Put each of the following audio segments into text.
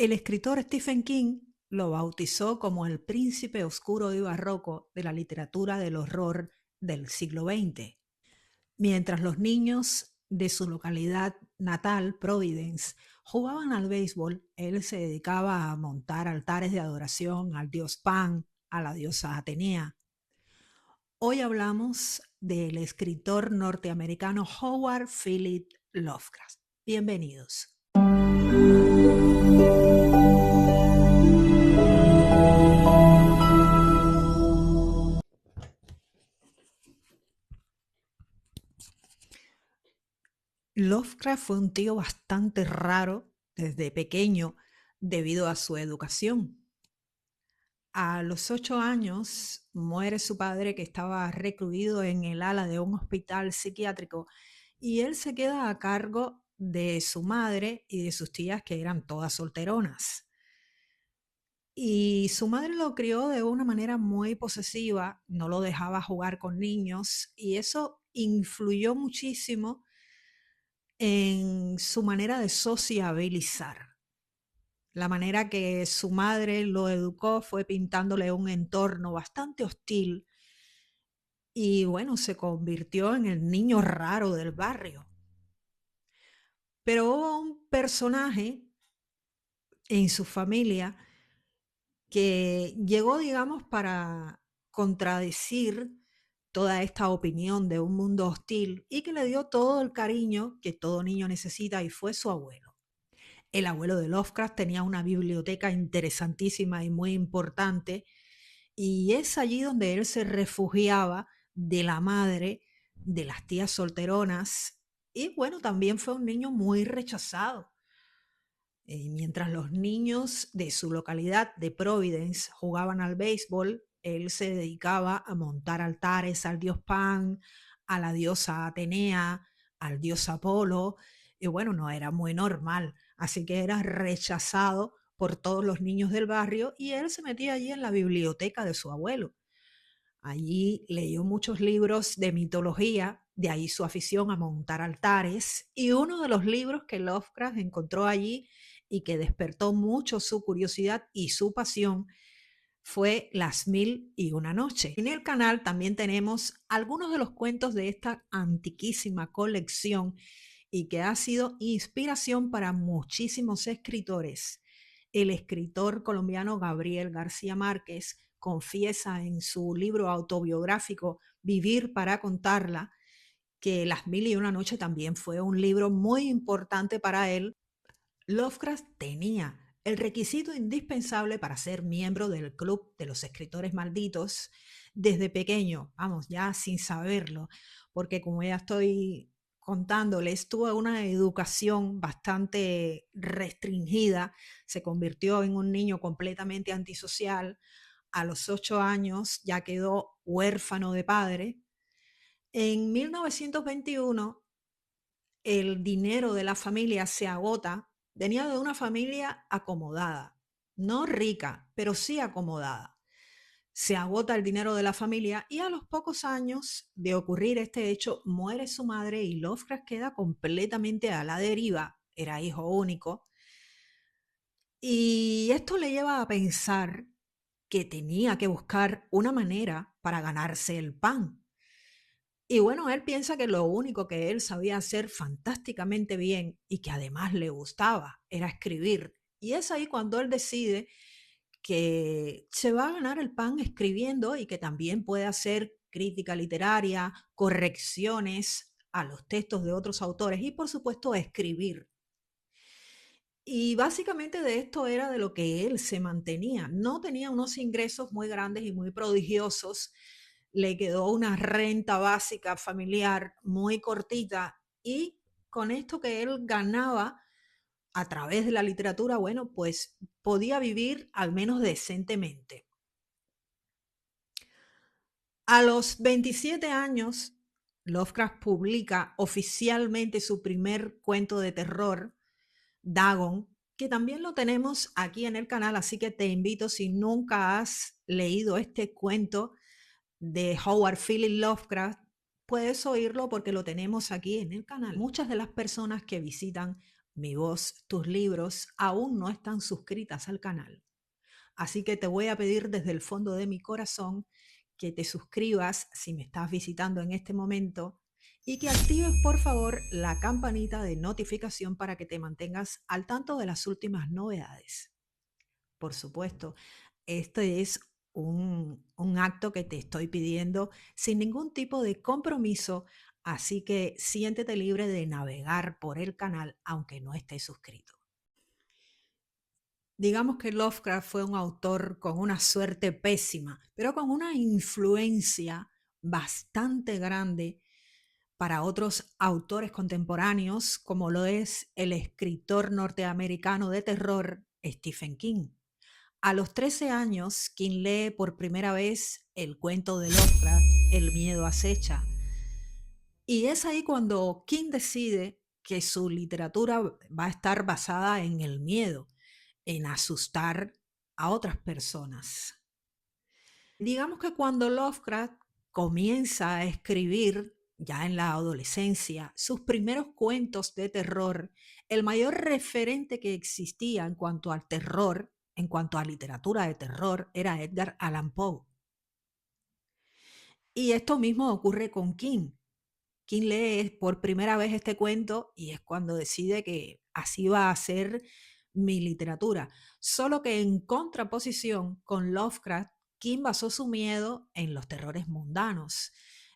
El escritor Stephen King lo bautizó como el príncipe oscuro y barroco de la literatura del horror del siglo XX. Mientras los niños de su localidad natal, Providence, jugaban al béisbol, él se dedicaba a montar altares de adoración al dios Pan, a la diosa Atenea. Hoy hablamos del escritor norteamericano Howard Philip Lovecraft. Bienvenidos. Lovecraft fue un tío bastante raro desde pequeño debido a su educación. A los 8 años muere su padre, que estaba recluido en el ala de un hospital psiquiátrico, y él se queda a cargo de su madre y de sus tías, que eran todas solteronas. Y su madre lo crió de una manera muy posesiva, no lo dejaba jugar con niños, y eso influyó muchísimo en su manera de sociabilizar. La manera que su madre lo educó fue pintándole un entorno bastante hostil y bueno, se convirtió en el niño raro del barrio. Pero hubo un personaje en su familia que llegó, digamos, para contradecir toda esta opinión de un mundo hostil y que le dio todo el cariño que todo niño necesita, y fue su abuelo. El abuelo de Lovecraft tenía una biblioteca interesantísima y muy importante, y es allí donde él se refugiaba de la madre, de las tías solteronas, y bueno, también fue un niño muy rechazado. Mientras los niños de su localidad de Providence jugaban al béisbol, él se dedicaba a montar altares al dios Pan, a la diosa Atenea, al dios Apolo, y bueno, no era muy normal, así que era rechazado por todos los niños del barrio, y él se metía allí en la biblioteca de su abuelo. Allí leyó muchos libros de mitología, de ahí su afición a montar altares, y uno de los libros que Lovecraft encontró allí y que despertó mucho su curiosidad y su pasión fue Las Mil y una Noche. En el canal también tenemos algunos de los cuentos de esta antiquísima colección y que ha sido inspiración para muchísimos escritores. El escritor colombiano Gabriel García Márquez confiesa en su libro autobiográfico Vivir para contarla que Las Mil y una Noche también fue un libro muy importante para él. Lovecraft tenía el requisito indispensable para ser miembro del Club de los Escritores Malditos desde pequeño, vamos, ya sin saberlo, porque como ya estoy contándoles, tuvo una educación bastante restringida, se convirtió en un niño completamente antisocial. A los 8 años ya quedó huérfano de padre. En 1921 el dinero de la familia se agota. Venía de una familia acomodada, no rica, pero sí acomodada. Se agota el dinero de la familia y a los pocos años de ocurrir este hecho muere su madre y Lovecraft queda completamente a la deriva. Era hijo único. Y esto le lleva a pensar que tenía que buscar una manera para ganarse el pan. Y bueno, él piensa que lo único que él sabía hacer fantásticamente bien y que además le gustaba era escribir. Y es ahí cuando él decide que se va a ganar el pan escribiendo y que también puede hacer crítica literaria, correcciones a los textos de otros autores y por supuesto escribir. Y básicamente de esto era de lo que él se mantenía. No tenía unos ingresos muy grandes y muy prodigiosos. Le quedó una renta básica familiar muy cortita y con esto que él ganaba a través de la literatura, bueno, pues podía vivir al menos decentemente. A los 27 años, Lovecraft publica oficialmente su primer cuento de terror, Dagon, que también lo tenemos aquí en el canal, así que te invito, si nunca has leído este cuento de Howard Philip Lovecraft, puedes oírlo porque lo tenemos aquí en el canal. Muchas de las personas que visitan Mi Voz, tus libros aún no están suscritas al canal. Así que te voy a pedir desde el fondo de mi corazón que te suscribas si me estás visitando en este momento y que actives por favor la campanita de notificación para que te mantengas al tanto de las últimas novedades. Por supuesto, este es un acto que te estoy pidiendo sin ningún tipo de compromiso, así que siéntete libre de navegar por el canal aunque no estés suscrito. Digamos que Lovecraft fue un autor con una suerte pésima, pero con una influencia bastante grande para otros autores contemporáneos, como lo es el escritor norteamericano de terror Stephen King. A los 13 años, King lee por primera vez el cuento de Lovecraft, El miedo acecha. Y es ahí cuando King decide que su literatura va a estar basada en el miedo, en asustar a otras personas. Digamos que cuando Lovecraft comienza a escribir, ya en la adolescencia, sus primeros cuentos de terror, el mayor referente que existía en cuanto al terror, en cuanto a literatura de terror, era Edgar Allan Poe. Y esto mismo ocurre con King. King lee por primera vez este cuento y es cuando decide que así va a ser mi literatura. Solo que en contraposición con Lovecraft, King basó su miedo en los terrores mundanos.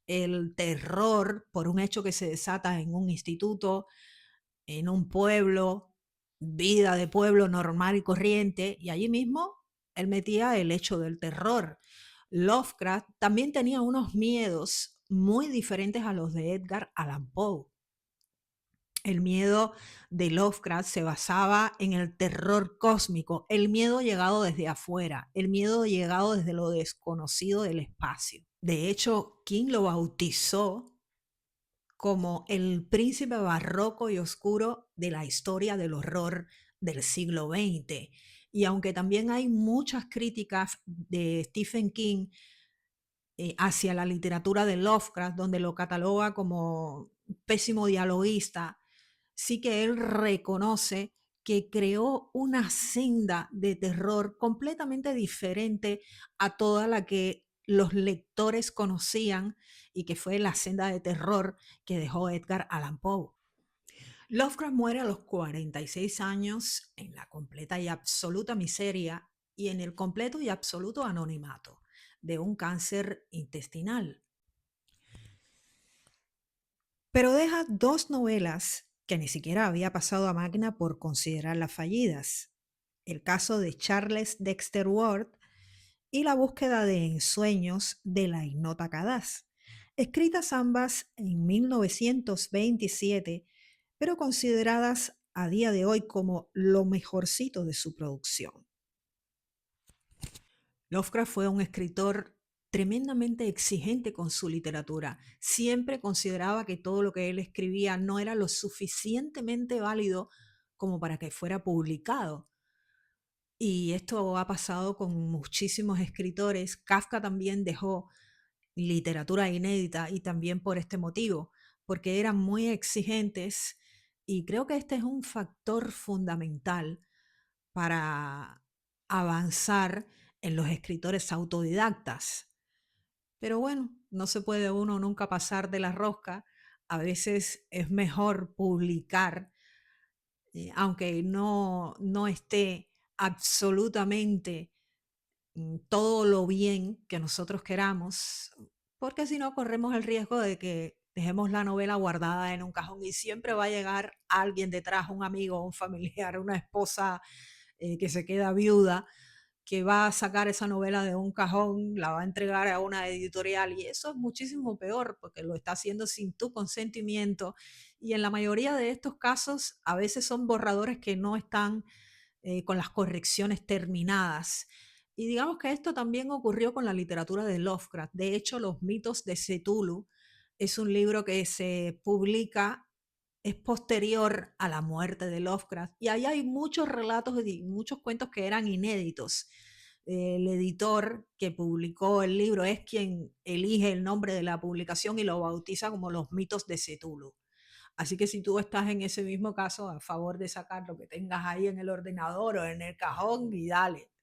El terror por un hecho que se desata en un instituto, en un pueblo, vida de pueblo normal y corriente, y allí mismo él metía el hecho del terror. Lovecraft también tenía unos miedos muy diferentes a los de Edgar Allan Poe. El miedo de Lovecraft se basaba en el terror cósmico, el miedo llegado desde afuera, el miedo llegado desde lo desconocido del espacio. De hecho, King lo bautizó como el príncipe barroco y oscuro de la historia del horror del siglo XX. Y aunque también hay muchas críticas de Stephen King hacia la literatura de Lovecraft, donde lo cataloga como pésimo dialoguista, sí que él reconoce que creó una senda de terror completamente diferente a toda la que los lectores conocían y que fue la senda de terror que dejó Edgar Allan Poe. Lovecraft muere a los 46 años en la completa y absoluta miseria y en el completo y absoluto anonimato de un cáncer intestinal. Pero deja dos novelas que ni siquiera había pasado a máquina por considerarlas fallidas. El caso de Charles Dexter Ward y La búsqueda de ensueños de la ignota Cadaz, escritas ambas en 1927, pero consideradas a día de hoy como lo mejorcito de su producción. Lovecraft fue un escritor tremendamente exigente con su literatura. Siempre consideraba que todo lo que él escribía no era lo suficientemente válido como para que fuera publicado. Y esto ha pasado con muchísimos escritores. Kafka también dejó literatura inédita y también por este motivo, porque eran muy exigentes y creo que este es un factor fundamental para avanzar en los escritores autodidactas. Pero bueno, no se puede uno nunca pasar de la rosca. A veces es mejor publicar, aunque no esté absolutamente todo lo bien que nosotros queramos, porque si no corremos el riesgo de que dejemos la novela guardada en un cajón y siempre va a llegar alguien detrás, un amigo, un familiar, una esposa que se queda viuda, que va a sacar esa novela de un cajón, la va a entregar a una editorial y eso es muchísimo peor porque lo está haciendo sin tu consentimiento y en la mayoría de estos casos a veces son borradores que no están con las correcciones terminadas. Y digamos que esto también ocurrió con la literatura de Lovecraft. De hecho, Los mitos de Cthulhu es un libro que se publica, es posterior a la muerte de Lovecraft. Y ahí hay muchos relatos y muchos cuentos que eran inéditos. El editor que publicó el libro es quien elige el nombre de la publicación y lo bautiza como Los mitos de Cthulhu. Así que si tú estás en ese mismo caso, a favor de sacar lo que tengas ahí en el ordenador o en el cajón y dale.